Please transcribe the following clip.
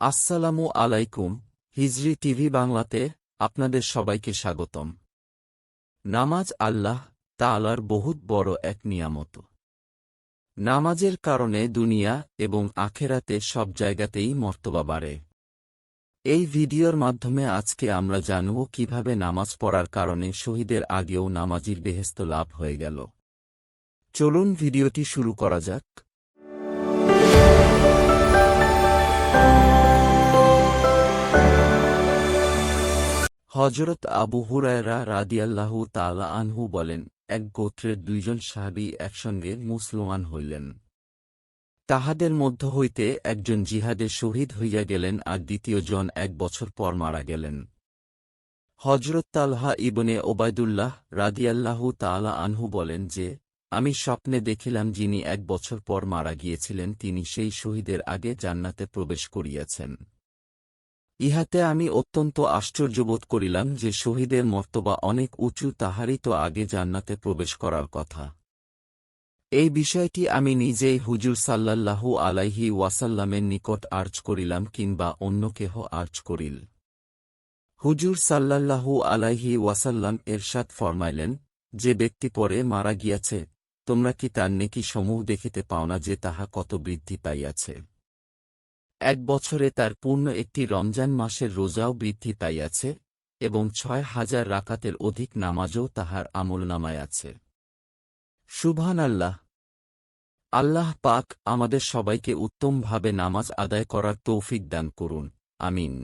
আসসালামু আলাইকুম। হিজরি টিভি বাংলাতে আপনাদের সবাইকে স্বাগতম। নামাজ আল্লাহ তাআলার বহুত বড় এক নিয়ামত। নামাজের কারণে দুনিয়া এবং আখেরাতে সব জায়গাতেই মর্তবা বাড়ে। এই ভিডিওর মাধ্যমে আজকে আমরা জানব কিভাবে নামাজ পড়ার কারণে শহীদের আগেও নামাজির বেহেশত লাভ হয়ে গেল। চলুন ভিডিওটি শুরু করা যাক। হযরত আবু হুরায়রা রাদিয়াল্লাহু তাআলা আনহু বলেন, এক গোত্রের দুইজন সাহাবী একসঙ্গে মুসলমান হইলেন। তাহাদের মধ্য হইতে একজন জিহাদে শহীদ হইয়া গেলেন আর দ্বিতীয় জন 1 বছর পর মারা গেলেন। হযরত তালহা ইবনে ওবায়দুল্লাহ রাদিয়াল্লাহু তাআলা আনহু বলেন যে, আমি স্বপ্নে দেখিলাম যিনি 1 বছর পর মারা গিয়েছিলেন তিনি সেই শহীদের আগে জান্নাতে প্রবেশ করিয়াছেন। ইহাতে আমি অত্যন্ত আশ্চর্যবোধ করিলাম যে শহীদের মর্তবা অনেক উঁচু, তাহারই তো আগে জান্নাতে প্রবেশ করার কথা। এই বিষয়টি আমি নিজেই হুজুর সাল্লাল্লাহু আলাইহি ওয়াসাল্লামের নিকট আর্জ করিলাম কিংবা অন্য কেহ আর্জ করিল। হুজুর সাল্লাল্লাহু আলাইহি ওয়াসাল্লাম এরশাদ ফরমাইলেন, যে ব্যক্তি পরে মারা গিয়াছে, তোমরা কি তার নেকি সমূহ দেখিতে পাও না যে তাহা কত বৃদ্ধি পাইয়াছে? 1 বছরে তার পূর্ণ একটি রমজান মাসের রোজাও বৃদ্ধি পাইয়াছে এবং 6000 রাকাতের অধিক নামাজও তাহার আমলনামায় আছে। সুবহানাল্লাহ। আল্লাহ পাক আমাদের সবাইকে উত্তমভাবে নামাজ আদায় করার তৌফিক দান করুন। আমিন।